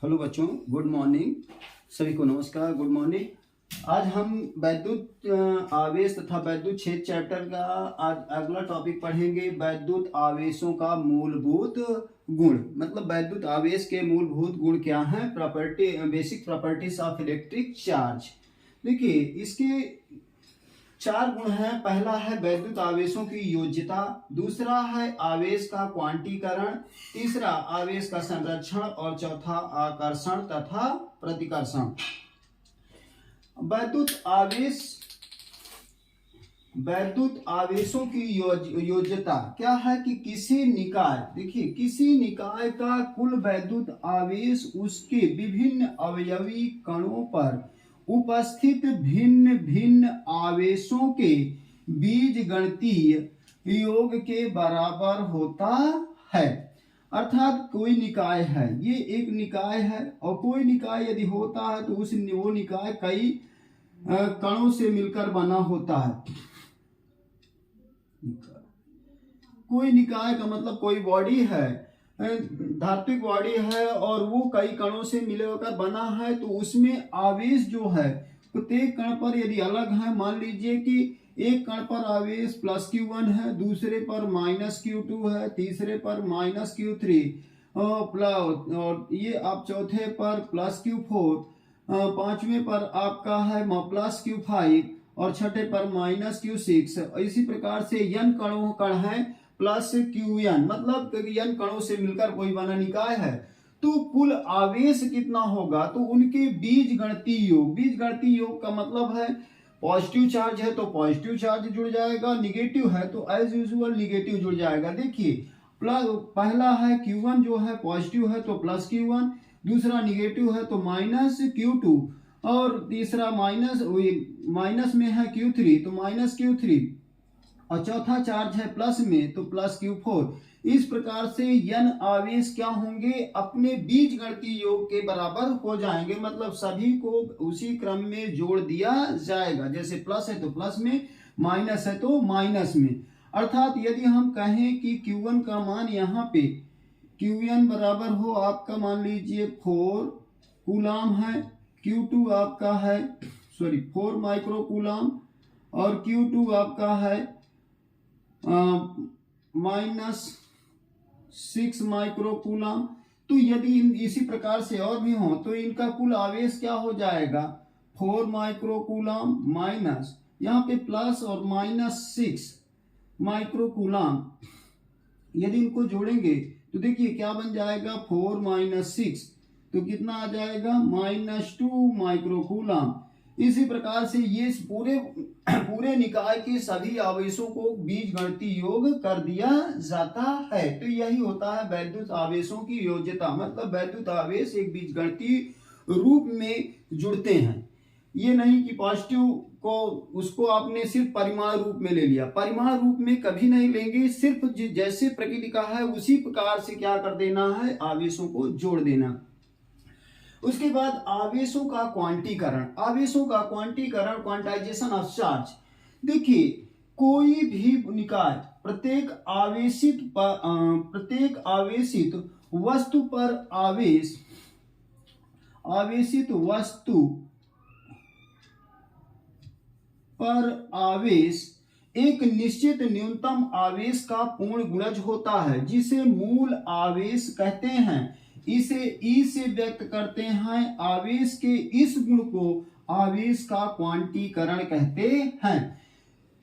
Hello बच्चों, good morning. सभी को नमस्कार, गुड मॉर्निंग। आज हम वैद्युत आवेश तथा वैद्युत क्षेत्र चैप्टर का आज अगला टॉपिक पढ़ेंगे। वैद्युत आवेशों का मूलभूत गुण, मतलब वैद्युत आवेश के मूलभूत गुण क्या हैं। Property, basic properties of electric charge. देखिए, इसके चार गुण हैं। पहला है वैद्युत आवेशों की योज्यता, दूसरा है आवेश का क्वांटीकरण, तीसरा आवेश का संरक्षण और चौथा आकर्षण तथा प्रतिकर्षण। वैद्युत आवेशों की योज्यता क्या है कि किसी निकाय, देखिए, किसी निकाय का कुल वैद्युत आवेश उसके विभिन्न अवयवी कणों पर उपस्थित भिन्न भिन्न आवेशों के बीजगणितीय योग के बराबर होता है। अर्थात कोई निकाय है, ये एक निकाय है, और कोई निकाय यदि होता है तो वो निकाय कई कणों से मिलकर बना होता है। कोई निकाय का मतलब कोई बॉडी है, धात्विक बॉडी है, और वो कई कणों से मिलकर बना है, तो उसमें आवेश जो है प्रत्येक कण पर यदि अलग है, मान लीजिए कि एक कण पर आवेश +Q1 है, दूसरे पर -Q2 है, तीसरे पर -Q3 और ये आप चौथे पर +Q4, पांचवें पर आपका है +Q5 और छठे पर -Q6। इसी प्रकार से कण है +Qn, मतलब n कणों से मिलकर कोई बना निकाय है। तो कुल आवेश कितना होगा, तो उनके बीजगणितीय योग का मतलब है पॉजिटिव चार्ज है तो पॉजिटिव चार्ज जुड़ जाएगा, निगेटिव है तो एज यूजुअल निगेटिव जुड़ जाएगा। देखिए, पहला है Q1 जो है पॉजिटिव है तो +Q1, दूसरा निगेटिव है तो -Q2, और तीसरा माइनस में है Q3 तो -Q3, और चौथा चार्ज है प्लस में तो +Q4। इस प्रकार से n आवेश क्या होंगे, अपने बीजगणितीय योग के बराबर हो जाएंगे, मतलब सभी को उसी क्रम में जोड़ दिया जाएगा। जैसे प्लस है तो प्लस में, माइनस है तो माइनस में। अर्थात यदि हम कहें कि Q1 का मान यहाँ पे Qn बराबर हो आपका, मान लीजिए 4 कूलाम है, Q2 आपका है 4 माइक्रो कूलाम, और Q2 आपका है -6 माइक्रो कूलाम। तो यदि इसी प्रकार से और भी हो तो इनका कुल आवेश क्या हो जाएगा, 4 माइक्रो कूलाम माइनस यहाँ पे प्लस और -6 माइक्रो कूलाम। यदि इनको जोड़ेंगे तो देखिए क्या बन जाएगा, 4 - 6 तो कितना आ जाएगा, -2 माइक्रो कूलाम। इसी प्रकार से ये पूरे निकाय के सभी आवेशों को बीजगणितीय योग कर दिया जाता है। तो यही होता है वैद्युत आवेशों की योज्यता, मतलब वैद्युत आवेश एक बीजगणितीय रूप में जुड़ते हैं। ये नहीं कि पॉजिटिव को उसको आपने सिर्फ परिमाण रूप में ले लिया, परिमाण रूप में कभी नहीं लेंगे, सिर्फ जैसे प्रकृति का है उसी प्रकार से क्या कर देना है, आवेशों को जोड़ देना। उसके बाद आवेशों का क्वांटीकरण, क्वांटाइजेशन ऑफ चार्ज। देखिए, कोई भी निकाय प्रत्येक आवेशित वस्तु पर आवेश एक निश्चित न्यूनतम आवेश का पूर्ण गुणज होता है, जिसे मूल आवेश कहते हैं। इसे ई से व्यक्त करते हैं। आवेश के इस गुण को आवेश का क्वांटीकरण कहते हैं।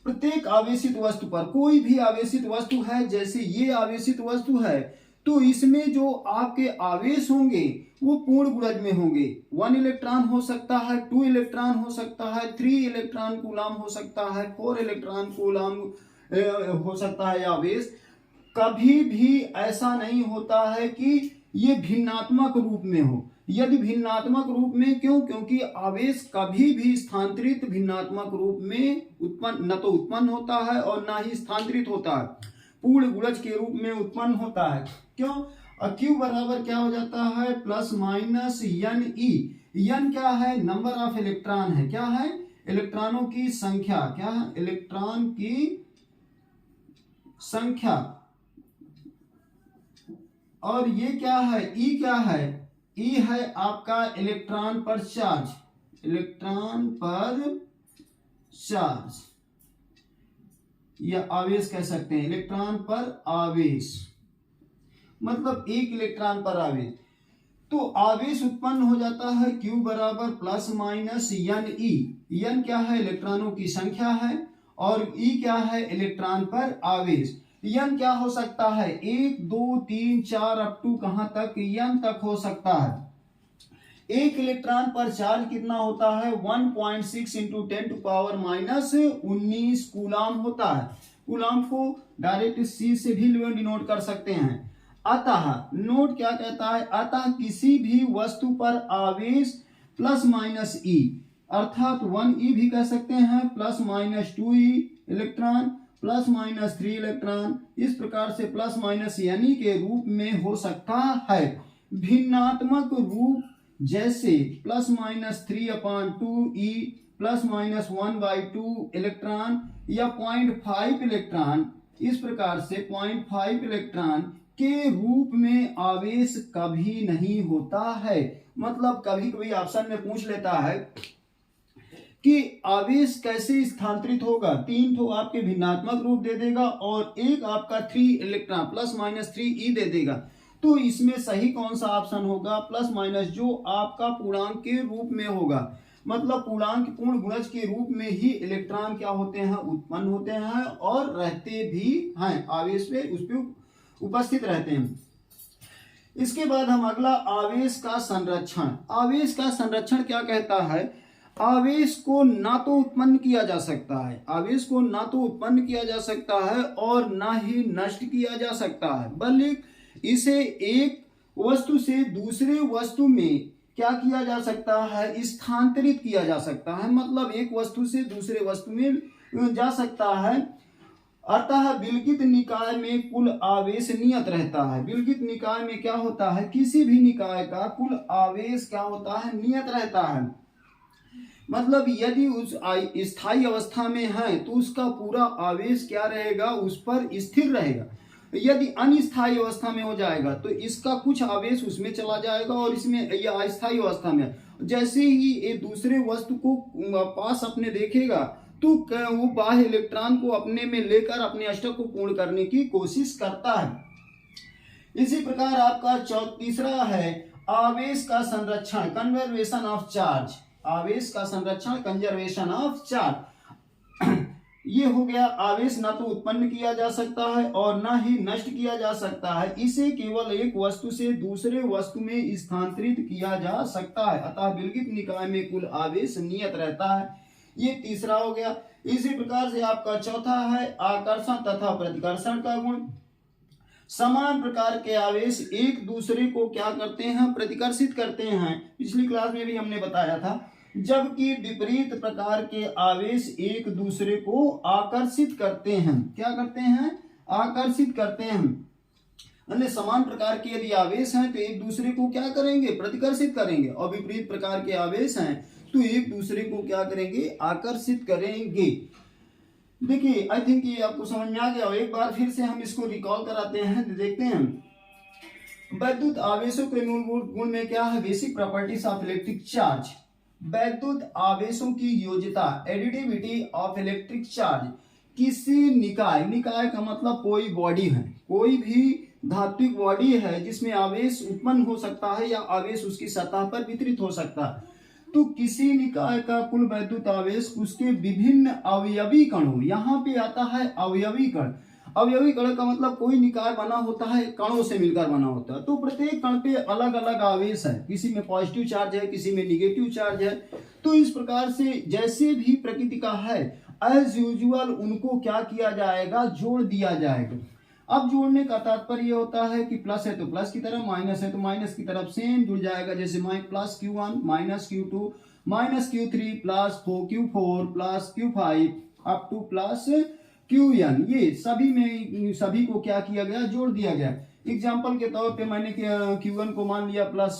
प्रत्येक आवेशित वस्तु पर, कोई भी आवेशित वस्तु है, जैसे ये आवेशित वस्तु है, तो इसमें जो आपके आवेश होंगे वो पूर्ण गुणज में होंगे। 1 इलेक्ट्रॉन हो सकता है, 2 इलेक्ट्रॉन हो सकता है, 3 इलेक्ट्रॉन कूलाम हो सकता है, 4 इलेक्ट्रॉन कूलाम हो सकता है आवेश। कभी भी ऐसा नहीं होता है कि ये भिन्नात्मक रूप में हो। यदि भिन्नात्मक रूप में, क्योंकि आवेश कभी भी स्थानांतरित भिन्नात्मक रूप में न तो उत्पन्न होता है और ना ही स्थानांतरित होता है, पूर्ण गुणज के रूप में उत्पन्न होता है। क्यों? Q बराबर क्या हो जाता है, ±NE। n क्या है, नंबर ऑफ इलेक्ट्रॉन है, क्या है, इलेक्ट्रॉनों की संख्या, क्या है, इलेक्ट्रॉन की संख्या। और ये क्या है, E क्या है, ई है आपका इलेक्ट्रॉन पर चार्ज, इलेक्ट्रॉन पर चार्ज या आवेश कह सकते हैं, इलेक्ट्रॉन पर आवेश मतलब एक इलेक्ट्रॉन पर आवेश। तो आवेश उत्पन्न हो जाता है Q बराबर plus minus N E. N क्या है, इलेक्ट्रॉनों की संख्या है, और ई क्या है, इलेक्ट्रॉन पर आवेश। एन क्या हो सकता है, 1 2 3 4 अप टू कहां तक, एन तक हो सकता है। एक इलेक्ट्रॉन पर चार्ज कितना होता है, 1.6 into 10 to power minus 19 coulomb होता है। कूलाम को डायरेक्ट सी से भी डिनोट कर सकते हैं। अतः नोट क्या कहता है, अतः किसी भी वस्तु पर आवेश प्लस माइनस ई, अर्थात 1e भी कह सकते हैं, plus minus 2e electron, plus minus 3 electron, इस प्रकार से प्लस माइनस यानी के रूप में हो सकता है। भिन्नात्मक रूप जैसे plus minus 3/2e plus minus 1/2 electron या 0.5 इलेक्ट्रॉन, इस प्रकार से 0.5 इलेक्ट्रॉन के रूप में आवेश कभी नहीं होता है। मतलब कभी कभी ऑप्शन में पूछ लेता है कि आवेश कैसे स्थानांतरित होगा, 3 तो आपके भिन्नात्मक रूप दे देगा और एक आपका 3 इलेक्ट्रॉन प्लस माइनस 3e दे देगा। तो इसमें सही कौन सा ऑप्शन होगा, प्लस माइनस, जो आपका पूर्णांक के रूप में होगा। मतलब पूर्णांक पूर्ण गुणज के रूप में ही इलेक्ट्रॉन क्या होते हैं, उत्पन्न होते हैं और रहते भी हैं, आवेश पे उस पर उपस्थित रहते हैं। इसके बाद हम अगला आवेश का संरक्षण। आवेश का संरक्षण क्या कहता है, आवेश को ना तो उत्पन्न किया जा सकता है, आवेश को ना तो उत्पन्न किया जा सकता है और ना ही नष्ट किया जा सकता है, बल्कि इसे एक वस्तु से दूसरे वस्तु में क्या किया जा सकता है, स्थानांतरित किया जा सकता है। मतलब एक वस्तु से दूसरे वस्तु में जा सकता है। अतः विलगित निकाय में कुल आवेश नियत रहता है। विलगित निकाय में क्या होता है, किसी भी निकाय का कुल आवेश क्या होता है, नियत रहता है। मतलब यदि उस स्थायी अवस्था में है तो उसका पूरा आवेश क्या रहेगा, उस पर स्थिर रहेगा। यदि अनिस्थायी अवस्था में हो जाएगा तो इसका कुछ आवेश उसमें चला जाएगा और इसमें यह अस्थायी अवस्था में, जैसे ही ये दूसरे वस्तु को पास अपने देखेगा तो वो बाह्य इलेक्ट्रॉन को अपने में लेकर अपने अष्टक को पूर्ण करने की कोशिश करता है। इसी प्रकार आपका तीसरा है आवेश का संरक्षण, कंजर्वेशन ऑफ चार्ज। आवेश का संरक्षण, कंजर्वेशन ऑफ चार्ज। ये हो गया, आवेश ना तो उत्पन्न किया जा सकता है और ना ही नष्ट किया जा सकता है, इसे केवल एक वस्तु से दूसरे वस्तु में स्थानांतरित किया जा सकता है। अतः विलगित निकाय में कुल आवेश नियत रहता है। ये तीसरा हो गया। इसी प्रकार से आपका चौथा है आकर्षण तथा प्रतिकर्षण का गुण। समान प्रकार के आवेश एक दूसरे को क्या करते हैं, प्रतिकर्षित करते हैं। पिछली क्लास में भी हमने बताया था, जबकि विपरीत प्रकार के आवेश एक दूसरे को आकर्षित करते हैं। क्या करते हैं, आकर्षित करते हैं। अन्य समान प्रकार के यदि आवेश हैं तो एक दूसरे को क्या करेंगे, प्रतिकर्षित करेंगे, और विपरीत प्रकार के आवेश हैं तो एक दूसरे को क्या करेंगे, आकर्षित करेंगे। देखिए, आई थिंक ये आपको समझ में आ गया। एक बार फिर से हम इसको रिकॉल कराते हैं, देखते हैं। वैद्युत आवेशों के मूलभूत गुण में क्या है, basic properties of electric charge. वैद्युत आवेशों की योज्यता, एडिटिविटी ऑफ इलेक्ट्रिक चार्ज। किसी निकाय, निकाय का मतलब कोई बॉडी है, कोई भी धात्विक बॉडी है जिसमें आवेश उत्पन्न हो सकता है या आवेश उसकी सतह पर वितरित हो सकता है, तो किसी निकाय का कुल वैद्युत आवेश उसके विभिन्न अवयवी कणों, यहाँ पे आता है अवयवी कण। अवयवी कण का मतलब कोई निकाय बना होता है कणों से मिलकर बना होता है, तो प्रत्येक कण पे अलग अलग आवेश है, किसी में पॉजिटिव चार्ज है, किसी में निगेटिव चार्ज है। तो इस प्रकार से जैसे भी प्रकृति का है एज यूजुअल उनको क्या किया जाएगा, जोड़ दिया जाएगा। अब जोड़ने का तात्पर्य होता है कि प्लस है तो प्लस की तरफ, माइनस है तो माइनस की तरफ सेम जुड़ जाएगा। जैसे plus Q1 minus Q2 minus Q3 plus Q4 plus Q5 up two plus Qn, ये सभी में सभी को क्या किया गया, जोड़ दिया गया। एग्जाम्पल के तौर पे मैंने Q1 को मान लिया प्लस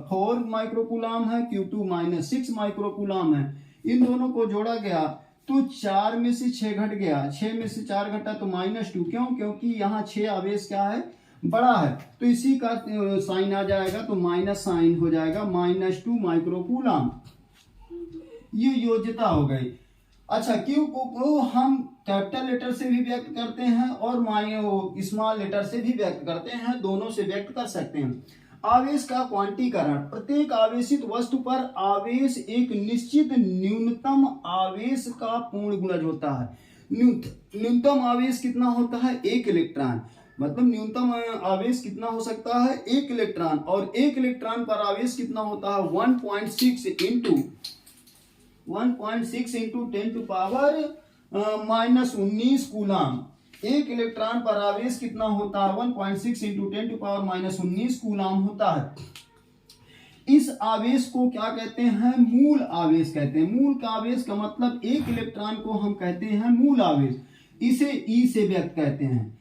4 माइक्रोकूलाम है, Q2 माइनस 6 माइक्रोकूलाम है। इन दोनों को जोड़ा गया तो 4 में से 6 घट गया, 6 में से 4 घटा तो -2। क्यों, क्योंकि यहाँ 6 आवेश क्या है, बड़ा है, तो इसी का साइन आ जाएगा, तो माइनस साइन हो जाएगा, -2 माइक्रोकूलम। ये योज्यता हो गई। अच्छा, क्यू को हम कैपिटल लेटर से भी व्यक्त करते हैं और स्मॉल लेटर से भी व्यक्त करते हैं, दोनों से व्यक्त कर सकते हैं। आवेश का क्वांटीकरण, प्रत्येक आवेशित वस्तु पर आवेश एक निश्चित न्यूनतम आवेश का पूर्ण गुणज होता है। न्यूनतम आवेश कितना होता है? 1 इलेक्ट्रॉन। मतलब न्यूनतम आवेश कितना हो सकता है? 1 इलेक्ट्रॉन। और 1 इलेक्ट्रॉन पर आवेश कितना होता है? 1.6 into 10 to power -19 coulomb. 1 electron पर आवेश कितना होता है? 1.6 इंटू 10 टू पावर -19 कूलम होता है। इस आवेश को क्या कहते हैं? मूल आवेश कहते हैं। मूल का आवेश का मतलब 1 इलेक्ट्रॉन को हम कहते हैं मूल आवेश, इसे ई से व्यक्त करते हैं।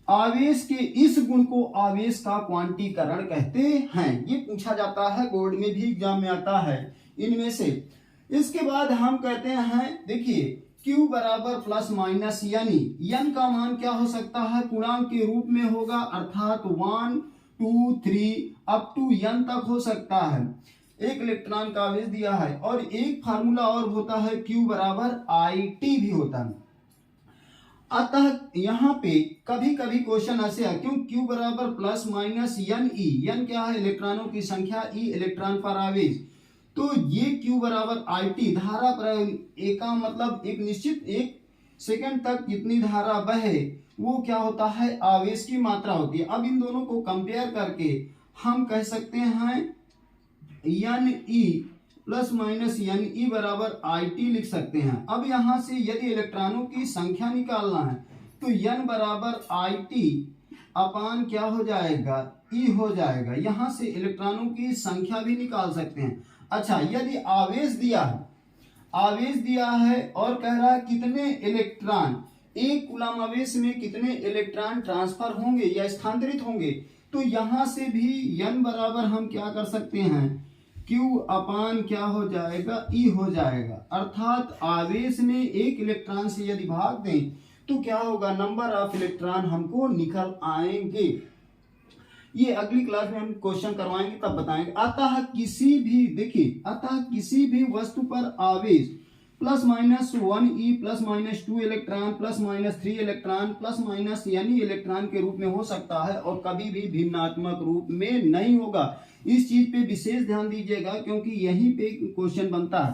आवेश के इस गुण को आवेश का क्वांटीकरण कहते हैं। ये पूछा जाता है, बोर्ड में भी एग्जाम में आता है इनमें से। इसके बाद हम कहते हैं, देखिए Q बराबर प्लस माइनस यानी n का मान क्या हो सकता है? पूर्णांक के रूप में होगा, अर्थात 1 2 3 अप टू n तक हो सकता है। 1 इलेक्ट्रॉन का आवेश दिया है। और एक फार्मूला और होता है, Q बराबर IT भी होता है। अतः यहाँ पे कभी कभी क्वेश्चन ऐसे है, क्यों Q बराबर प्लस माइनस NE, n क्या है? इलेक्ट्रॉनों की संख्या, E इलेक्ट्रॉन पर आवेश। तो ये Q बराबर IT, धारा पर का मतलब एक निश्चित 1 सेकंड तक जितनी धारा बहे वो क्या होता है? आवेश की मात्रा होती है। अब इन दोनों को कंपेयर करके हम कह सकते हैं NE प्लस माइनस NE बराबर IT लिख सकते हैं। अब यहां से यदि इलेक्ट्रॉनों की संख्या निकालना है तो n बराबर IT अपान क्या हो जाएगा? E हो जाएगा। यहां से इलेक्ट्रॉनों की संख्या भी निकाल सकते हैं। अच्छा, यदि आवेश दिया है और कह रहा है कितने इलेक्ट्रॉन, 1 कूलम आवेश में कितने इलेक्ट्रॉन ट्रांसफर होंगे या स्थानांतरित होंगे, तो यहां से भी n बराबर हम क्या कर सकते हैं? Q अपान क्या हो जाएगा? E हो जाएगा। अर्थात आवेश में 1 इलेक्ट्रॉन से यदि भाग दें तो क्या होगा? नंबर ऑफ इलेक्ट्रॉन हमको निकल आएंगे। ये अगली क्लास में हम क्वेश्चन करवाएंगे, तब बताएंगे। अतः किसी भी वस्तु पर आवेश plus minus 1E plus minus 2 electron plus minus 3 electron plus minus NE electron के रूप में हो सकता है और कभी भी भिन्नात्मक रूप में नहीं होगा। इस चीज पे विशेष ध्यान दीजिएगा, क्योंकि यहीं पे क्वेश्चन बनता है।